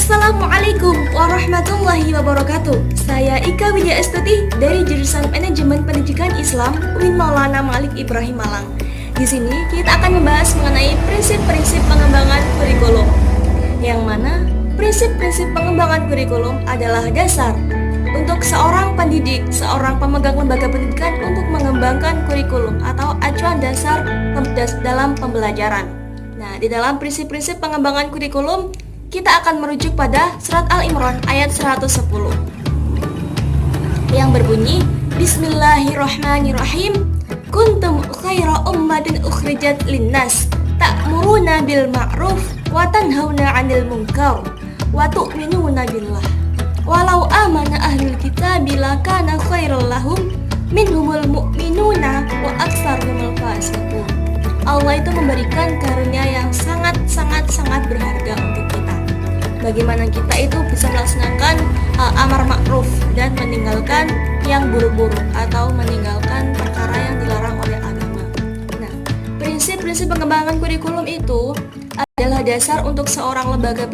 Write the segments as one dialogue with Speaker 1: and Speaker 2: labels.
Speaker 1: Assalamualaikum warahmatullahi wabarakatuh. Saya Ika Widya Estuti dari jurusan Manajemen Pendidikan Islam UIN Maulana Malik Ibrahim Malang. Di sini kita akan membahas mengenai prinsip-prinsip pengembangan kurikulum. Yang mana prinsip-prinsip pengembangan kurikulum adalah dasar untuk seorang pendidik, seorang pemegang lembaga pendidikan untuk mengembangkan kurikulum atau acuan dasar dalam pembelajaran. Nah, di dalam prinsip-prinsip pengembangan kurikulum kita akan merujuk pada Surat Al-Imran ayat 110 yang berbunyi Bismillahirrahmanirrahim Kuntum khaira ummatin ukhrijat linnas ta'muruna bil ma'ruf wa tanhauna 'anil munkar wa tu'minuna billah walau amana ahlul kitabi lakana khairal lahum minhumul mu'minuna wa aktsarumul fasiqun. Allah itu memberikan karunia yang sangat berharga untuk kita. Bagaimana kita itu bisa melaksanakan amar ma'ruf dan meninggalkan yang buruk-buruk atau meninggalkan perkara yang dilarang oleh agama. Nah, prinsip-prinsip pengembangan kurikulum itu adalah dasar untuk seorang lembaga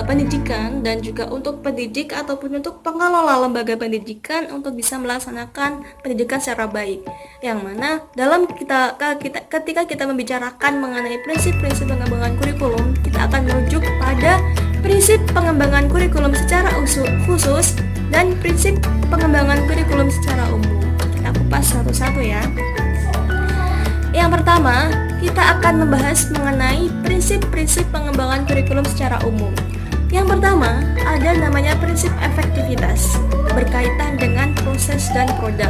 Speaker 1: pendidikan dan juga untuk pendidik ataupun untuk pengelola lembaga pendidikan untuk bisa melaksanakan pendidikan secara baik. Yang mana dalam ketika kita membicarakan mengenai prinsip-prinsip pengembangan kurikulum, kita akan merujuk pada prinsip pengembangan kurikulum secara khusus dan prinsip pengembangan kurikulum secara umum. Kita kupas satu-satu ya. Yang pertama, kita akan membahas mengenai prinsip-prinsip pengembangan kurikulum secara umum. Yang pertama, ada namanya prinsip efektivitas, berkaitan dengan proses dan produk.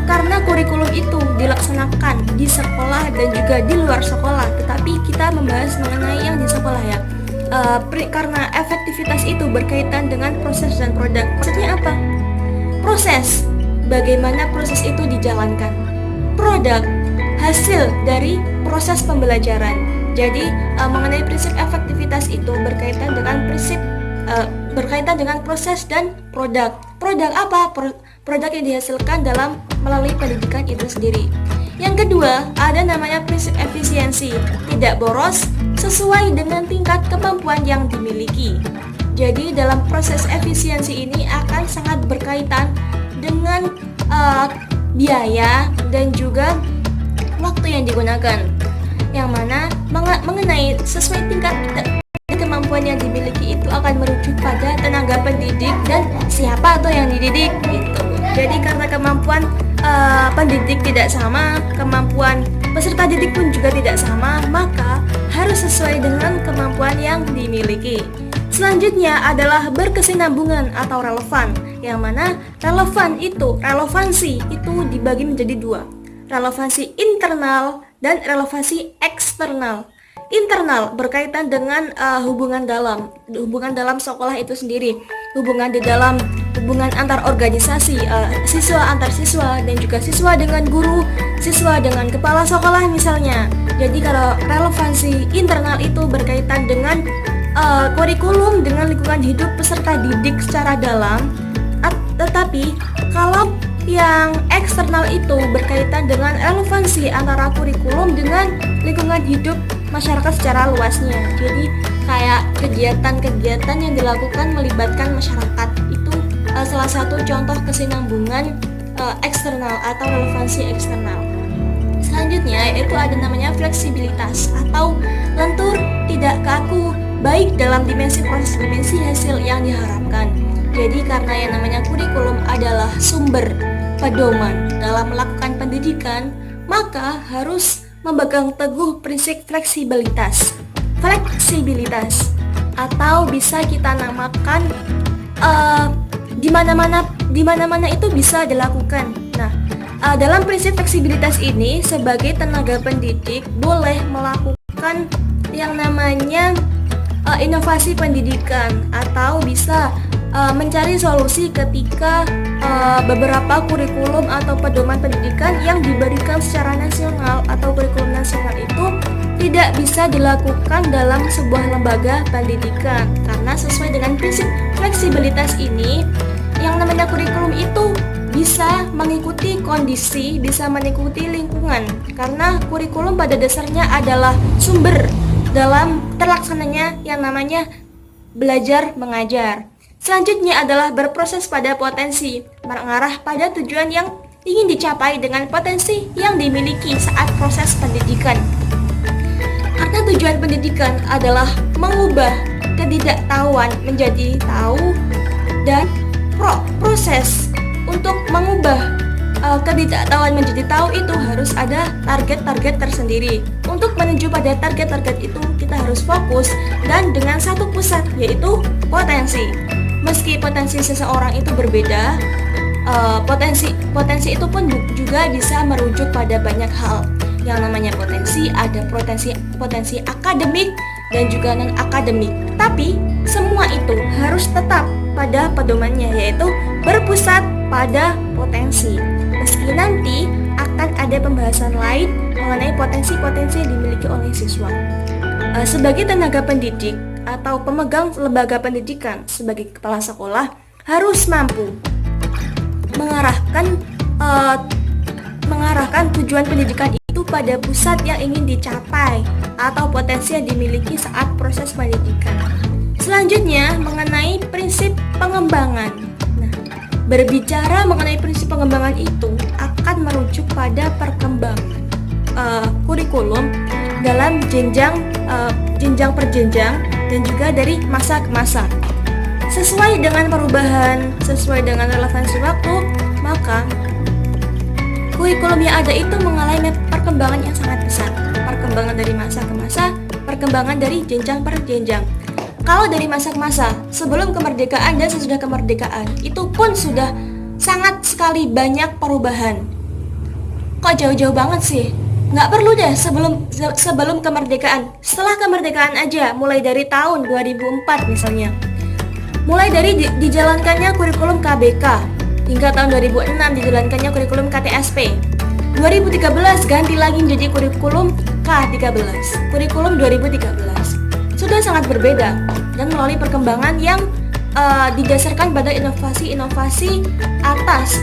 Speaker 1: Karena kurikulum itu dilaksanakan di sekolah dan juga di luar sekolah, tetapi kita membahas mengenai yang di sekolah ya. Karena efektivitas itu berkaitan dengan proses dan produk. Maksudnya apa? Proses, bagaimana proses itu dijalankan. Produk, hasil dari proses pembelajaran. Jadi mengenai prinsip efektivitas itu berkaitan dengan proses dan produk. Produk apa? Produk yang dihasilkan melalui pendidikan itu sendiri. Yang kedua, ada namanya prinsip efisiensi, tidak boros, sesuai dengan tingkat kemampuan yang dimiliki. Jadi dalam proses efisiensi ini akan sangat berkaitan dengan biaya dan juga waktu yang digunakan, yang mana mengenai sesuai tingkat kemampuan yang dimiliki itu akan merujuk pada tenaga pendidik dan siapa atau yang dididik gitu. Jadi karena kemampuan pendidik tidak sama, kemampuan peserta didik pun juga tidak sama, maka harus sesuai dengan kemampuan yang dimiliki. Selanjutnya adalah berkesinambungan atau relevan, yang mana relevansi itu dibagi menjadi dua. Relevansi internal dan relevansi eksternal. Internal berkaitan dengan hubungan dalam sekolah itu sendiri, hubungan antar organisasi, siswa antar siswa dan juga siswa dengan guru, siswa dengan kepala sekolah misalnya. Jadi kalau relevansi internal itu berkaitan dengan kurikulum dengan lingkungan hidup peserta didik secara dalam, tetapi kalau yang eksternal itu berkaitan dengan relevansi antara kurikulum dengan lingkungan hidup masyarakat secara luasnya. Jadi kayak kegiatan-kegiatan yang dilakukan melibatkan masyarakat itu salah satu contoh kesinambungan eksternal atau relevansi eksternal. Selanjutnya yaitu ada namanya fleksibilitas atau lentur, tidak kaku, baik dalam dimensi proses dimensi hasil yang diharapkan. Jadi karena yang namanya kurikulum adalah sumber pedoman dalam melakukan pendidikan, maka harus memegang teguh prinsip fleksibilitas atau bisa kita namakan di mana-mana itu bisa dilakukan. Nah, dalam prinsip fleksibilitas ini sebagai tenaga pendidik boleh melakukan yang namanya inovasi pendidikan atau bisa mencari solusi ketika beberapa kurikulum atau pedoman pendidikan yang diberikan secara nasional atau kurikulum nasional itu tidak bisa dilakukan dalam sebuah lembaga pendidikan. Karena sesuai dengan prinsip fleksibilitas ini, yang namanya kurikulum itu bisa mengikuti kondisi, bisa mengikuti lingkungan. Karena kurikulum pada dasarnya adalah sumber dalam terlaksananya yang namanya belajar mengajar. Selanjutnya adalah berproses pada potensi, mengarah pada tujuan yang ingin dicapai dengan potensi yang dimiliki saat proses pendidikan. Karena tujuan pendidikan adalah mengubah ketidaktahuan menjadi tahu, dan proses untuk mengubah ketidaktahuan menjadi tahu itu harus ada target-target tersendiri. Untuk menuju pada target-target itu kita harus fokus dan dengan satu pusat, yaitu potensi. Meski potensi seseorang itu berbeda, potensi itu pun juga bisa merujuk pada banyak hal. Yang namanya potensi, ada potensi akademik dan juga non akademik. Tapi semua itu harus tetap pada pedomannya, yaitu berpusat pada potensi. Meski nanti akan ada pembahasan lain mengenai potensi-potensi yang dimiliki oleh siswa. Sebagai tenaga pendidik atau pemegang lembaga pendidikan, sebagai kepala sekolah harus mampu mengarahkan tujuan pendidikan itu pada pusat yang ingin dicapai atau potensi yang dimiliki saat proses pendidikan. Selanjutnya mengenai prinsip pengembangan. Nah, berbicara mengenai prinsip pengembangan itu akan merujuk pada perkembangan kurikulum dalam jenjang per jenjang dan juga dari masa ke masa. Sesuai dengan perubahan, sesuai dengan relevansi waktu, maka kurikulum yang ada itu mengalami perkembangan yang sangat besar. Perkembangan dari masa ke masa, perkembangan dari jenjang per jenjang. Kalau dari masa ke masa, sebelum kemerdekaan dan sesudah kemerdekaan, itu pun sudah sangat sekali banyak perubahan. Kok jauh-jauh banget sih? Nggak perlu deh sebelum kemerdekaan. Setelah kemerdekaan aja, mulai dari tahun 2004 misalnya. Mulai dari dijalankannya kurikulum KBK, hingga tahun 2006 dijalankannya kurikulum KTSP. 2013 ganti lagi menjadi kurikulum K13, kurikulum 2013. Sudah sangat berbeda dan melalui perkembangan yang didasarkan pada inovasi-inovasi atas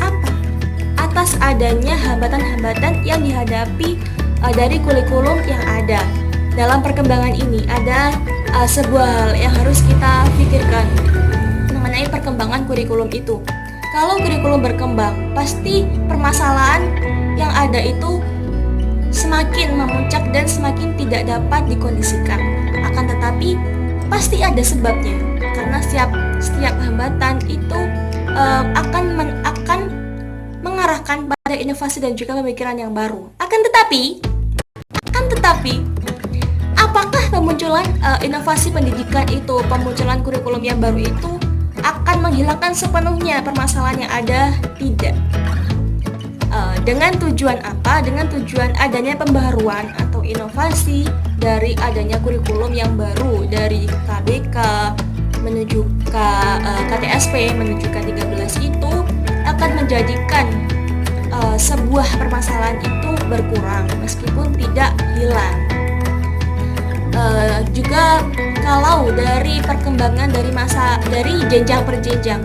Speaker 1: adanya hambatan-hambatan yang dihadapi dari kurikulum yang ada. Dalam perkembangan ini ada sebuah hal yang harus kita pikirkan mengenai perkembangan kurikulum itu. Kalau kurikulum berkembang, pasti permasalahan yang ada itu semakin memuncak dan semakin tidak dapat dikondisikan. Akan tetapi pasti ada sebabnya, karena setiap hambatan itu akan mengarahkan pada inovasi dan juga pemikiran yang baru. Akan tetapi apakah pemunculan inovasi pendidikan itu, pemunculan kurikulum yang baru itu akan menghilangkan sepenuhnya permasalahan yang ada? Tidak. Dengan tujuan apa? Dengan tujuan adanya pembaharuan atau inovasi dari adanya kurikulum yang baru dari KBK menuju ke KTSP menuju K13 itu akan menjadikan sebuah permasalahan itu berkurang meskipun tidak hilang. Juga kalau dari perkembangan dari jenjang per jenjang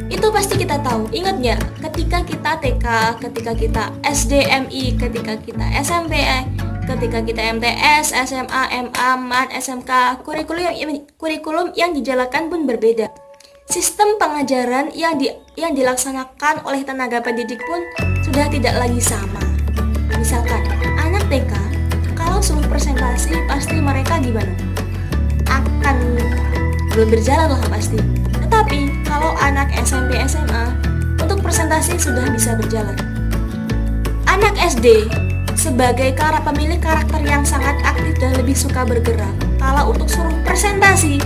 Speaker 1: itu pasti kita tahu. Ingat nggak ketika kita TK, ketika kita SD, MI, ketika kita SMP, ketika kita MTS, SMA, MA, MAN, SMK, kurikulum yang dijalankan pun berbeda. Sistem pengajaran yang dilaksanakan oleh tenaga pendidik pun sudah tidak lagi sama. Misalkan anak TK, kalau suruh presentasi pasti mereka gimana? Akan belum berjalan lah pasti. Tetapi kalau anak SMP, SMA, untuk presentasi sudah bisa berjalan. Anak SD sebagai pemilik karakter yang sangat aktif dan lebih suka bergerak, kalau untuk suruh presentasi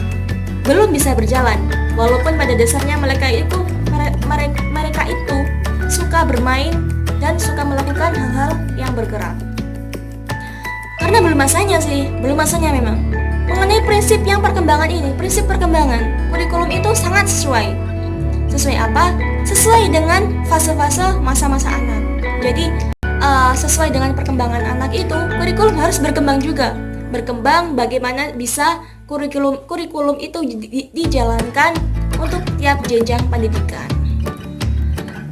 Speaker 1: belum bisa berjalan. Walaupun pada dasarnya mereka itu suka bermain dan suka melakukan hal-hal yang bergerak. Karena belum masanya memang. Mengenai prinsip yang perkembangan ini, prinsip perkembangan kurikulum itu sangat sesuai. Sesuai apa? Sesuai dengan fase-fase masa-masa anak. Jadi sesuai dengan perkembangan anak itu, kurikulum harus berkembang juga. Berkembang bagaimana bisa kurikulum itu dijalankan untuk tiap jenjang pendidikan.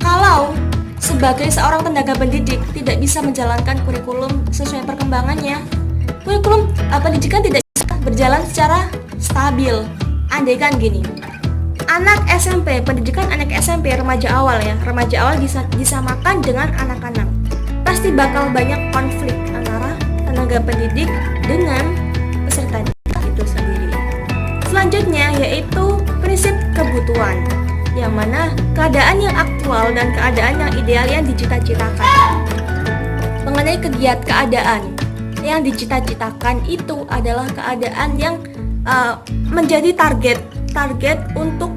Speaker 1: Kalau sebagai seorang tenaga pendidik tidak bisa menjalankan kurikulum sesuai perkembangannya, kurikulum pendidikan tidak bisa berjalan secara stabil. andaikan gini, anak SMP, pendidikan anak SMP remaja awal ya, remaja awal disamakan dengan anak-anak, pasti bakal banyak konflik antara tenaga pendidik dengan peserta didik itu sendiri. Selanjutnya yaitu prinsip kebutuhan, yang mana keadaan yang aktual dan keadaan yang ideal yang dicita-citakan. Mengenai keadaan yang dicita-citakan itu adalah keadaan yang menjadi target untuk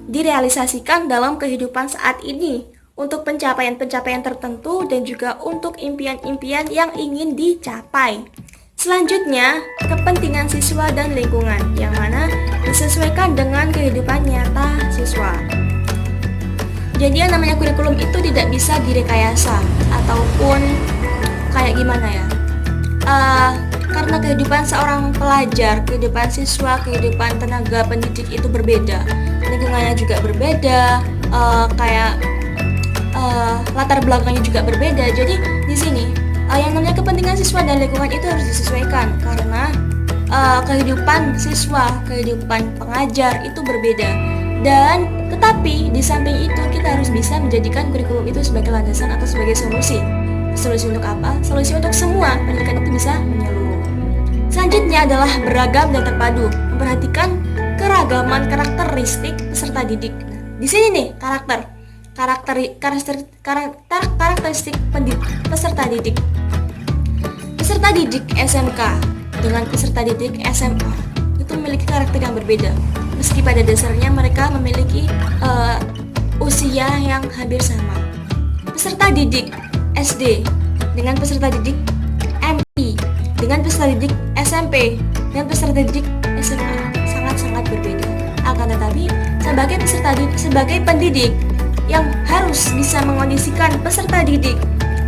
Speaker 1: direalisasikan dalam kehidupan saat ini, untuk pencapaian-pencapaian tertentu dan juga untuk impian-impian yang ingin dicapai. Selanjutnya, kepentingan siswa dan lingkungan, yang mana disesuaikan dengan kehidupan nyata siswa. Jadi yang namanya kurikulum itu tidak bisa direkayasa ataupun kayak gimana ya, karena kehidupan seorang pelajar, kehidupan siswa, kehidupan tenaga pendidik itu berbeda, lingkungannya juga berbeda, latar belakangnya juga berbeda. Jadi di sini yang namanya kepentingan siswa dan lingkungan itu harus disesuaikan, karena kehidupan siswa, kehidupan pengajar itu berbeda. Dan tetapi di samping itu kita harus bisa menjadikan kurikulum itu sebagai landasan atau sebagai solusi. Solusi untuk apa? Solusi untuk semua pendidikan itu bisa menyeluruh. Selanjutnya adalah beragam dan terpadu, memperhatikan keragaman karakteristik peserta didik. Nah, di sini nih karakteristik peserta didik. Peserta didik SMK dengan peserta didik SMA itu memiliki karakter yang berbeda, meski pada dasarnya mereka memiliki usia yang hampir sama. Peserta didik SD dengan peserta didik MI, dengan peserta didik SMP, dengan peserta didik SMA sangat-sangat berbeda. Akan tetapi sebagai pendidik yang harus bisa mengondisikan peserta didik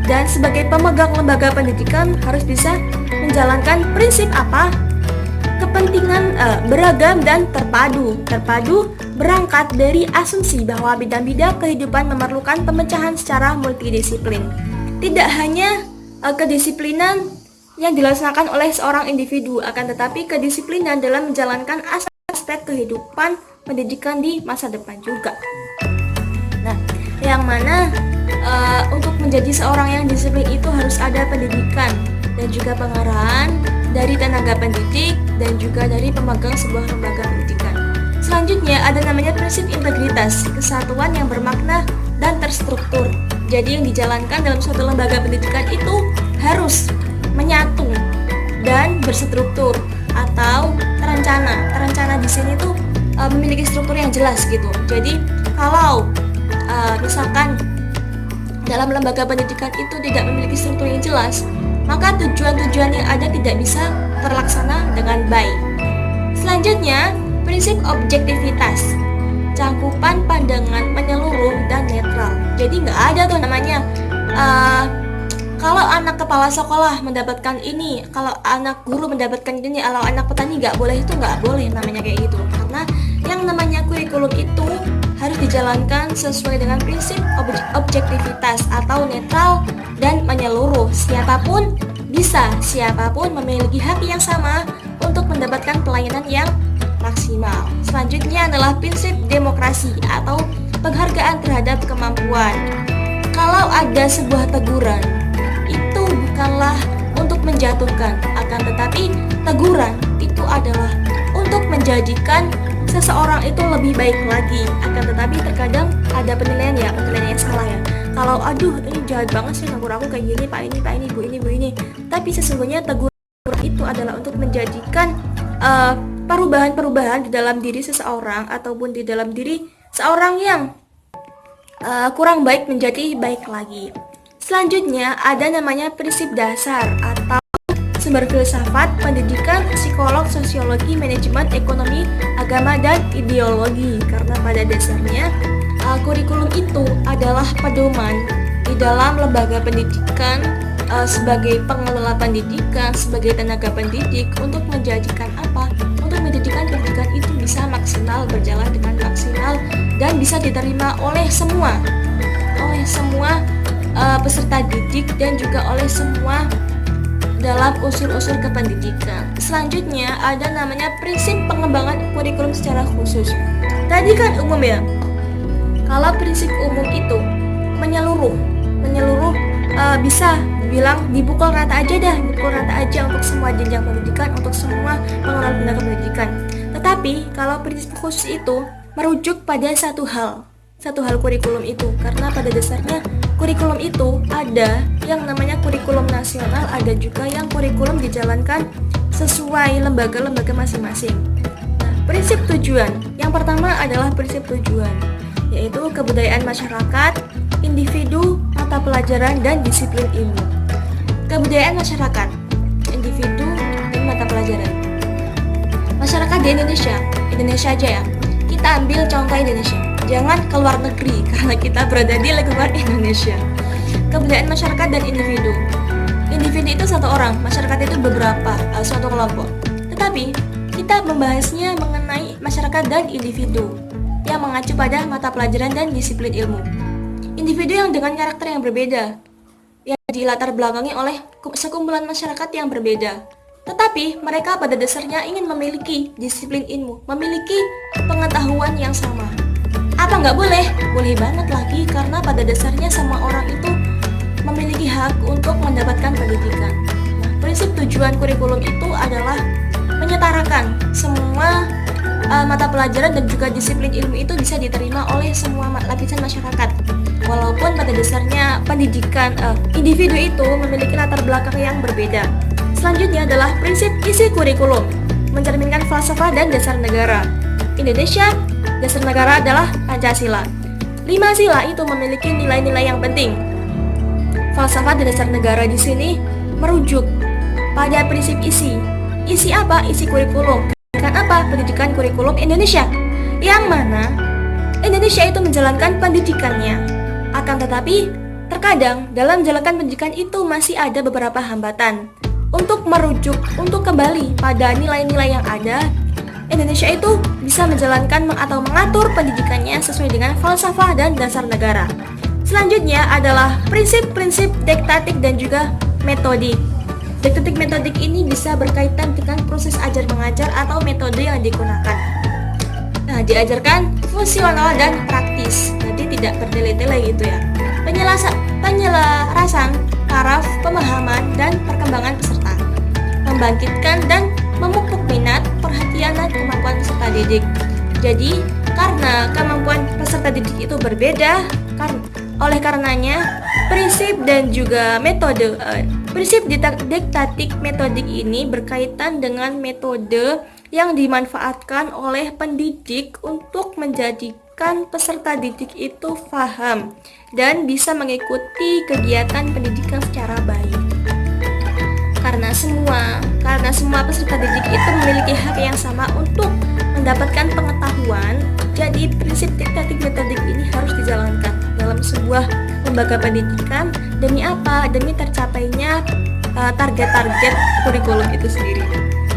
Speaker 1: dan sebagai pemegang lembaga pendidikan harus bisa menjalankan prinsip apa? Kepentingan beragam dan terpadu. Terpadu berangkat dari asumsi bahwa bidang-bidang kehidupan memerlukan pemecahan secara multidisiplin. Tidak hanya kedisiplinan yang dilaksanakan oleh seorang individu, akan tetapi kedisiplinan dalam menjalankan aspek kehidupan pendidikan di masa depan juga. Nah, yang mana untuk menjadi seorang yang disiplin itu harus ada pendidikan dan juga pengarahan dari tenaga pendidik dan juga dari pemegang sebuah lembaga pendidikan. Selanjutnya ada namanya prinsip integritas, kesatuan yang bermakna dan terstruktur. Jadi yang dijalankan dalam suatu lembaga pendidikan itu harus menyatu dan berstruktur atau terencana. Terencana di sini tuh memiliki struktur yang jelas gitu. Jadi kalau misalkan dalam lembaga pendidikan itu tidak memiliki struktur yang jelas, maka tujuan-tujuan yang ada tidak bisa terlaksana dengan baik. Selanjutnya, prinsip objektivitas, cakupan pandangan menyeluruh dan netral. Jadi nggak ada tuh namanya kalau anak kepala sekolah mendapatkan ini, kalau anak guru mendapatkan ini, kalau anak petani nggak boleh, itu nggak boleh namanya kayak gitu. Karena yang namanya kurikulum itu harus dijalankan sesuai dengan prinsip objektivitas atau netral dan menyeluruh. Siapapun bisa, siapapun memiliki hak yang sama untuk mendapatkan pelayanan yang maksimal. Selanjutnya adalah prinsip demokrasi atau penghargaan terhadap kemampuan. Kalau ada sebuah teguran, itu bukanlah untuk menjatuhkan, akan tetapi teguran itu adalah untuk menjadikan seseorang itu lebih baik lagi. Akan tetapi terkadang ada penilaian yang salah ya. Kalau aduh ini jahat banget sih negur aku kayak gini, pak ini, bu ini. Tapi sesungguhnya teguran itu adalah untuk menjadikan perubahan-perubahan di dalam diri seseorang ataupun di dalam diri seorang yang kurang baik menjadi baik lagi. Selanjutnya ada namanya prinsip dasar atau sumber filsafat, pendidikan, psikolog, sosiologi, manajemen, ekonomi, agama, dan ideologi. Karena pada dasarnya kurikulum itu adalah pedoman di dalam lembaga pendidikan sebagai pengelola pendidikan, sebagai tenaga pendidik untuk menjadikan apa? Untuk menjadikan pendidikan itu bisa maksimal, berjalan dengan maksimal dan bisa diterima oleh semua peserta didik dan juga oleh semua dalam unsur-unsur kependidikan. Selanjutnya ada namanya prinsip pengembangan kurikulum secara khusus. Tadi kan umum ya. Kalau prinsip umum itu menyeluruh bisa dibilang dipukul rata aja untuk semua jenjang pendidikan, untuk semua pengenalan lembaga pendidikan. Tetapi kalau prinsip khusus itu merujuk pada satu hal kurikulum itu, karena pada dasarnya kurikulum itu ada yang namanya kurikulum nasional, ada juga yang kurikulum dijalankan sesuai lembaga-lembaga masing-masing. Nah, prinsip tujuan yang pertama adalah prinsip tujuan, yaitu kebudayaan masyarakat, individu, mata pelajaran, dan disiplin ilmu. Kebudayaan masyarakat, individu, dan mata pelajaran. Masyarakat di Indonesia aja ya. Kita ambil contoh Indonesia. Jangan ke luar negeri karena kita berada di luar Indonesia. Kebudayaan masyarakat dan individu. Individu itu satu orang, masyarakat itu beberapa, suatu kelompok. Tetapi kita membahasnya mengenai masyarakat dan individu yang mengacu pada mata pelajaran dan disiplin ilmu. Individu yang dengan karakter yang berbeda, yang dilatar belakangi oleh sekumpulan masyarakat yang berbeda. Tetapi mereka pada dasarnya ingin memiliki disiplin ilmu, memiliki pengetahuan yang sama. Apa nggak boleh? Boleh banget lagi, karena pada dasarnya semua orang itu memiliki hak untuk mendapatkan pendidikan. Nah, prinsip tujuan kurikulum itu adalah menyetarakan semua mata pelajaran dan juga disiplin ilmu itu bisa diterima oleh semua lapisan masyarakat. Walaupun pada dasarnya pendidikan individu itu memiliki latar belakang yang berbeda. Selanjutnya adalah prinsip isi kurikulum, mencerminkan falsafah dan dasar negara. Indonesia, dasar negara adalah Pancasila. 5 sila itu memiliki nilai-nilai yang penting. Falsafah dan dasar negara di sini merujuk pada prinsip isi. Isi apa? Isi kurikulum. Pendidikan apa? Pendidikan kurikulum Indonesia. Yang mana Indonesia itu menjalankan pendidikannya. Akan tetapi, terkadang dalam menjalankan pendidikan itu masih ada beberapa hambatan. Untuk merujuk, untuk kembali pada nilai-nilai yang ada, Indonesia itu bisa menjalankan atau mengatur pendidikannya sesuai dengan falsafah dan dasar negara. Selanjutnya adalah prinsip-prinsip diktatik dan juga metodik. Diktatik metodik ini bisa berkaitan dengan proses ajar mengajar atau metode yang digunakan. Nah, diajarkan fungsional dan praktis, jadi tidak bertele-tele gitu ya. Penyelarasan taraf pemahaman dan perkembangan peserta, membangkitkan dan memupuk minat, perhatian, dan kemampuan peserta didik. Jadi, karena kemampuan peserta didik itu berbeda, oleh karenanya prinsip dan juga metode prinsip diktatik metodik ini berkaitan dengan metode yang dimanfaatkan oleh pendidik untuk menjadikan peserta didik itu paham dan bisa mengikuti kegiatan pendidikan secara baik. Karena semua peserta didik itu memiliki hak yang sama untuk mendapatkan pengetahuan, jadi prinsip diktatik metodik ini harus dijalankan dalam sebuah lembaga pendidikan. Demi apa? Demi tercapainya target-target kurikulum itu sendiri.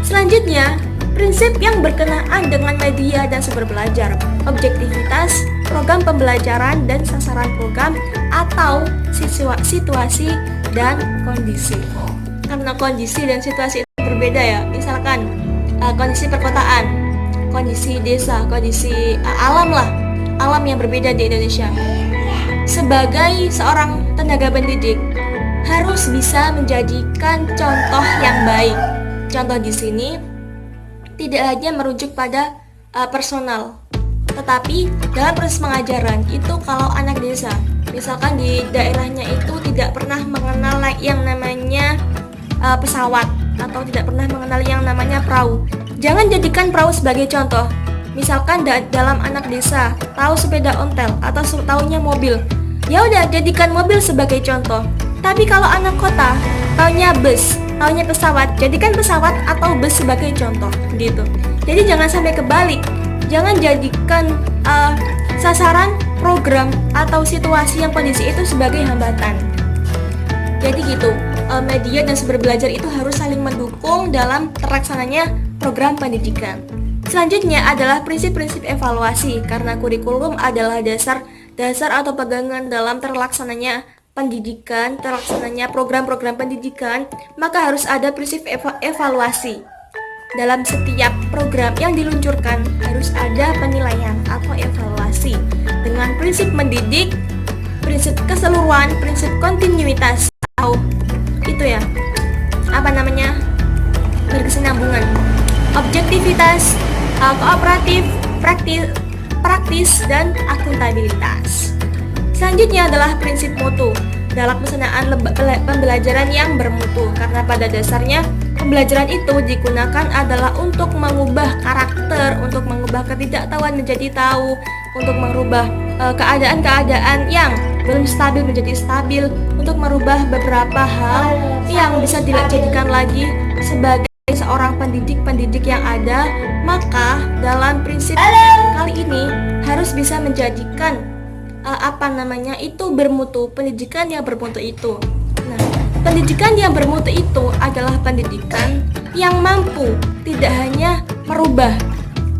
Speaker 1: Selanjutnya, prinsip yang berkenaan dengan media dan sumber belajar, objektivitas, program pembelajaran dan sasaran program atau situasi dan kondisi. Karena kondisi dan situasi itu berbeda ya. Misalkan kondisi perkotaan, kondisi desa, kondisi alam yang berbeda di Indonesia. Sebagai seorang tenaga pendidik harus bisa menjadikan contoh yang baik. Contoh di sini tidak hanya merujuk pada personal, tetapi dalam proses pengajaran itu kalau anak desa, misalkan di daerahnya itu tidak pernah mengenal yang namanya pesawat atau tidak pernah mengenal yang namanya perahu, jangan jadikan perahu sebagai contoh. Misalkan dalam anak desa tahu sepeda ontel atau taunya mobil, ya udah jadikan mobil sebagai contoh. Tapi kalau anak kota taunya bus, taunya pesawat, jadikan pesawat atau bus sebagai contoh gitu. Jadi jangan sampai kebalik, jangan jadikan sasaran program atau situasi yang kondisi itu sebagai hambatan. Jadi gitu, media dan sumber belajar itu harus saling mendukung dalam terlaksananya program pendidikan. Selanjutnya adalah prinsip-prinsip evaluasi, karena kurikulum adalah dasar atau pegangan dalam terlaksananya pendidikan, terlaksananya program-program pendidikan, maka harus ada prinsip evaluasi. dalam setiap program yang diluncurkan harus ada penilaian atau evaluasi dengan prinsip mendidik, prinsip keseluruhan, prinsip kontinuitas atau itu ya, berkesinambungan, objektivitas, kooperatif, praktis, dan akuntabilitas. Selanjutnya adalah prinsip mutu dalam pelaksanaan pembelajaran yang bermutu, karena pada dasarnya pembelajaran itu digunakan adalah untuk mengubah karakter, untuk mengubah ketidaktahuan menjadi tahu, untuk merubah keadaan-keadaan yang belum stabil menjadi stabil, untuk merubah beberapa hal yang bisa dijadikan lagi sebagai seorang pendidik yang ada. Maka dalam prinsip kali ini harus bisa menjadikan itu bermutu, pendidikan yang bermutu itu. Nah, pendidikan yang bermutu itu adalah pendidikan yang mampu tidak hanya merubah,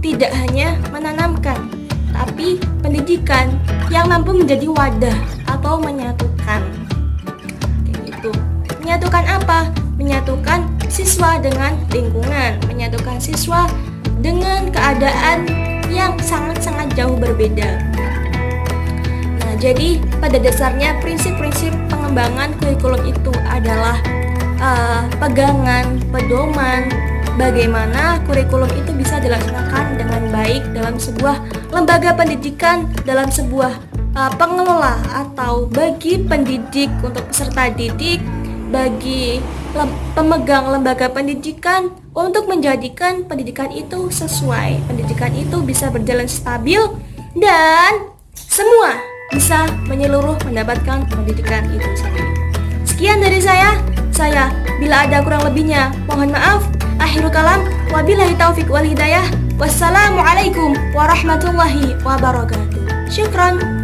Speaker 1: tidak hanya menanamkan, tapi pendidikan yang mampu menjadi wadah atau menyatukan. Kayak gitu. Menyatukan apa? Menyatukan siswa dengan lingkungan, menyatukan siswa dengan keadaan yang sangat-sangat jauh berbeda. Jadi pada dasarnya prinsip-prinsip pengembangan kurikulum itu adalah pegangan, pedoman bagaimana kurikulum itu bisa dilaksanakan dengan baik dalam sebuah lembaga pendidikan, dalam sebuah pengelola atau bagi pendidik untuk peserta didik, bagi pemegang lembaga pendidikan untuk menjadikan pendidikan itu sesuai, pendidikan itu bisa berjalan stabil dan semua bisa menyeluruh mendapatkan pendidikan itu sendiri. Sekian dari saya. Bila ada kurang lebihnya, mohon maaf. Akhirul kalam, wabillahi taufiq wal hidayah. Wassalamualaikum warahmatullahi wabarakatuh. Syukran.